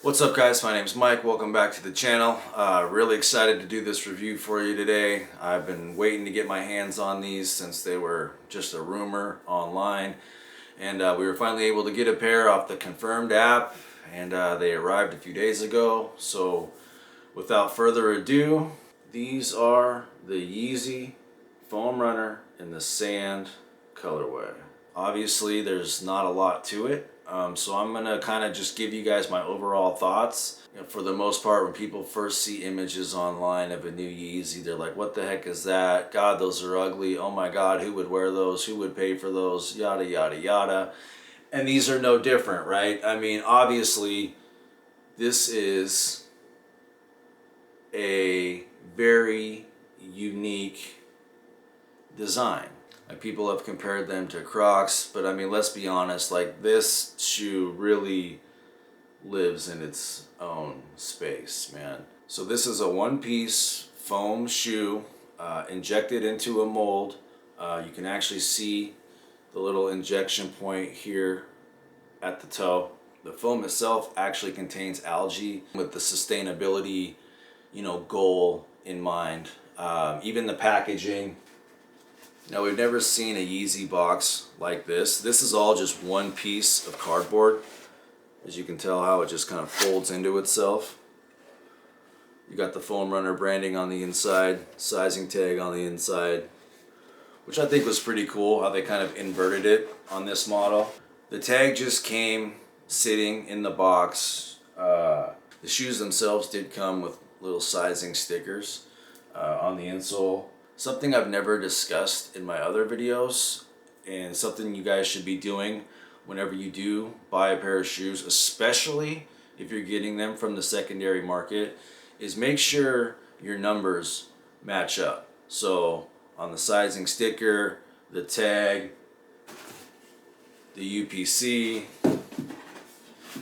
What's up guys, my name is Mike. Welcome back to the channel. Really excited to do this review for you today. I've been waiting to get my hands on these since they were just a rumor online. And we were finally able to get a pair off the Confirmed app, and they arrived a few days ago. So without further ado, these are the Yeezy Foam Runner in the sand colorway. Obviously there's not a lot to it, so I'm gonna kind of just give you guys my overall thoughts. For the most part, when people first see images online of a new Yeezy, they're like, what the heck is that? God, those are ugly. Oh my God, who would wear those? Who would pay for those? Yada, yada, yada. And these are no different, right? I mean, obviously, this is a very unique design. Like, people have compared them to Crocs, but I mean, let's be honest, like, this shoe really lives in its own space, man. So this is a one-piece foam shoe injected into a mold. You can actually see the little injection point here at the toe. The foam itself actually contains algae with the sustainability, goal in mind. Even the packaging. Now, we've never seen a Yeezy box like this. This is all just one piece of cardboard. As you can tell how it just kind of folds into itself. You got the Foam Runner branding on the inside, sizing tag on the inside, which I think was pretty cool how they kind of inverted it on this model. The tag just came sitting in the box. The shoes themselves did come with little sizing stickers on the insole. Something I've never discussed in my other videos, and something you guys should be doing whenever you do buy a pair of shoes, especially if you're getting them from the secondary market, is make sure your numbers match up. So on the sizing sticker, the tag, the UPC,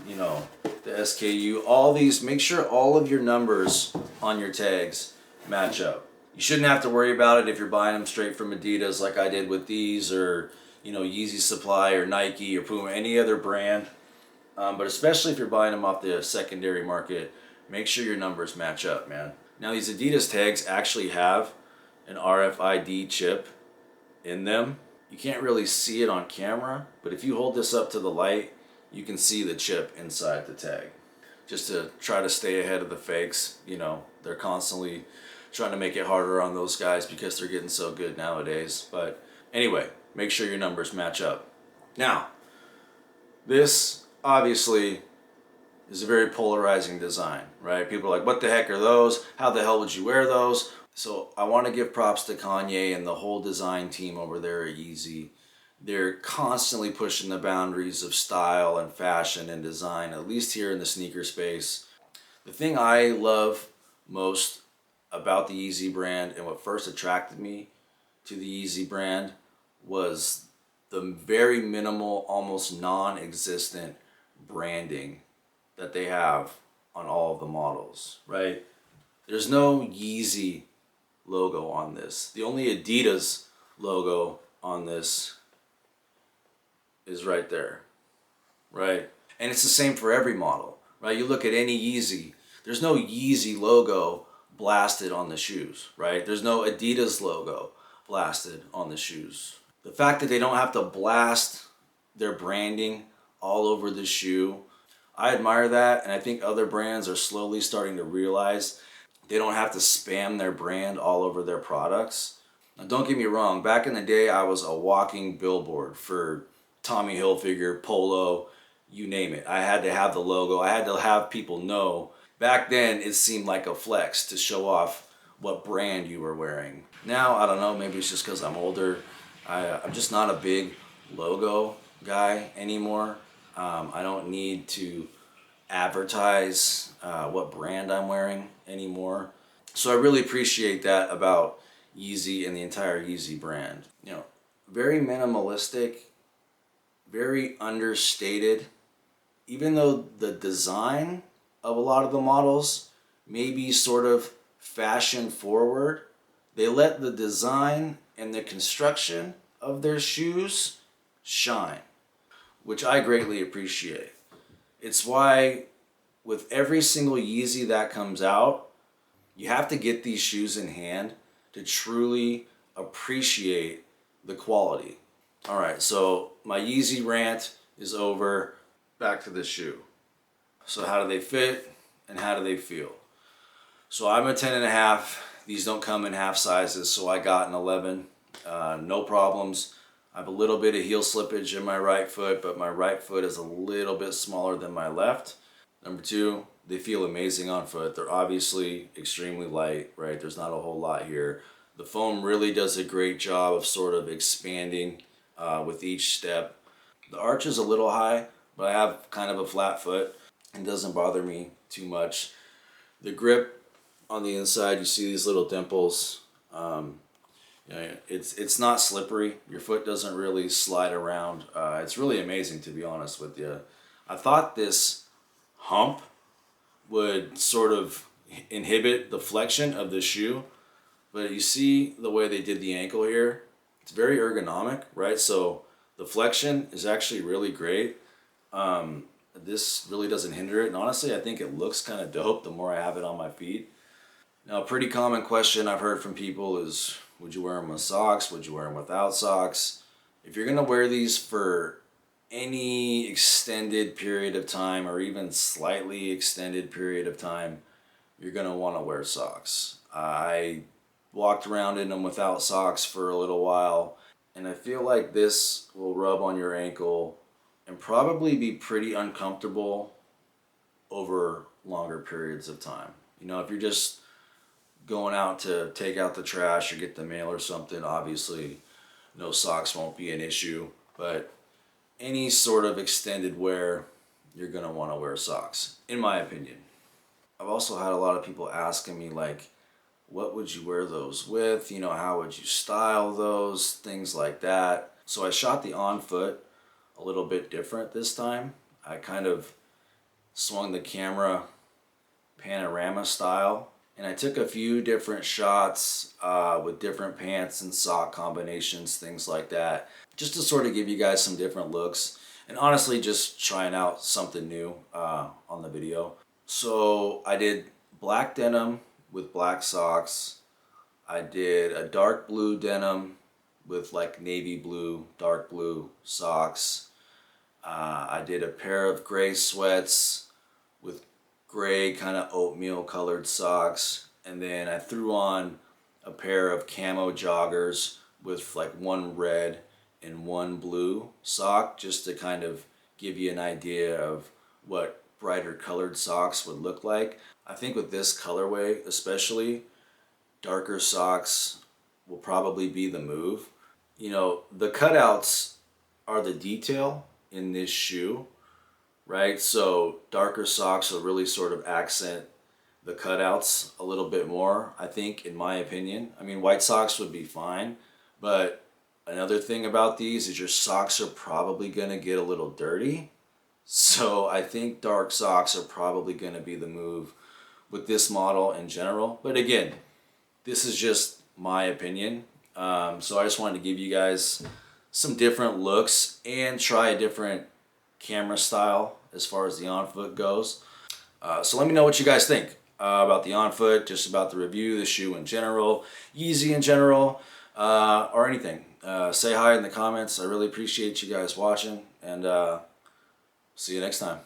the SKU, all these, make sure all of your numbers on your tags match up. You shouldn't have to worry about it if you're buying them straight from Adidas like I did with these, or Yeezy Supply or Nike or Puma, any other brand. But especially if you're buying them off the secondary market, make sure your numbers match up, man. Now, these Adidas tags actually have an RFID chip in them. You can't really see it on camera, but if you hold this up to the light, you can see the chip inside the tag. Just to try to stay ahead of the fakes, they're constantly trying to make it harder on those guys because they're getting so good nowadays. But anyway, make sure your numbers match up. Now, this obviously is a very polarizing design, right? People are like, what the heck are those? How the hell would you wear those? So I want to give props to Kanye and the whole design team over there at Yeezy. They're constantly pushing the boundaries of style and fashion and design, at least here in the sneaker space. The thing I love most about the Yeezy brand, and what first attracted me to the Yeezy brand, was the very minimal, almost non-existent branding that they have on all of the models, right? There's no Yeezy logo on this. The only Adidas logo on this is right there, right? And it's the same for every model, right? You look at any Yeezy, there's no Yeezy logo blasted on the shoes, right? There's no Adidas logo blasted on the shoes. The fact that they don't have to blast their branding all over the shoe, I admire that, and I think other brands are slowly starting to realize they don't have to spam their brand all over their products. Now, don't get me wrong, back in the day, I was a walking billboard for Tommy Hilfiger, Polo, you name it. I had to have the logo. I had to have people know. Back then, it seemed like a flex to show off what brand you were wearing. Now, I don't know, maybe it's just because I'm older. I'm just not a big logo guy anymore. I don't need to advertise what brand I'm wearing anymore. So I really appreciate that about Yeezy and the entire Yeezy brand. Very minimalistic, very understated. Even though the design of a lot of the models may be sort of fashion forward, they let the design and the construction of their shoes shine, which I greatly appreciate. It's why with every single Yeezy that comes out, you have to get these shoes in hand to truly appreciate the quality. All right, so my Yeezy rant is over. Back to the shoe. So how do they fit and how do they feel? So I'm a 10.5. These don't come in half sizes, so I got an 11. No problems. I have a little bit of heel slippage in my right foot, but my right foot is a little bit smaller than my left. Number two, they feel amazing on foot. They're obviously extremely light, right? There's not a whole lot here. The foam really does a great job of sort of expanding with each step. The arch is a little high, but I have kind of a flat foot. It doesn't bother me too much. The grip on the inside, you see these little dimples. It's not slippery. Your foot doesn't really slide around. It's really amazing, to be honest with you. I thought this hump would sort of inhibit the flexion of the shoe, but you see the way they did the ankle here. It's very ergonomic, right? So the flexion is actually really great. This really doesn't hinder it, and honestly I think it looks kind of dope the more I have it on my feet. Now, a pretty common question I've heard from people is, would you wear them with socks? Would you wear them without socks? If you're gonna wear these for any extended period of time, or even slightly extended period of time, you're gonna wanna wear socks. I walked around in them without socks for a little while, and I feel like this will rub on your ankle and probably be pretty uncomfortable over longer periods of time. You know, if you're just going out to take out the trash or get the mail or something, obviously no socks won't be an issue, but any sort of extended wear, you're gonna wanna wear socks, in my opinion. I've also had a lot of people asking me, like, what would you wear those with? You know, how would you style those? Things like that. So I shot the on foot a little bit different this time. I kind of swung the camera panorama style, and I took a few different shots with different pants and sock combinations, things like that, just to sort of give you guys some different looks, and honestly just trying out something new on the video. So I did black denim with black socks. I did a dark blue denim with like navy blue, dark blue socks. I did a pair of gray sweats with gray kind of oatmeal colored socks, and then I threw on a pair of camo joggers with like one red and one blue sock, just to kind of give you an idea of what brighter colored socks would look like. I think with this colorway especially, darker socks will probably be the move. You know, the cutouts are the detail in this shoe, right? So darker socks will really sort of accent the cutouts a little bit more, I think, in my opinion. I mean, white socks would be fine, but another thing about these is your socks are probably gonna get a little dirty. So I think dark socks are probably gonna be the move with this model in general. But again, this is just my opinion. So I just wanted to give you guys some different looks and try a different camera style as far as the on foot goes. So let me know what you guys think about the on foot, just about the review, the shoe in general, Yeezy in general, or anything. Say hi in the comments. I really appreciate you guys watching, and see you next time.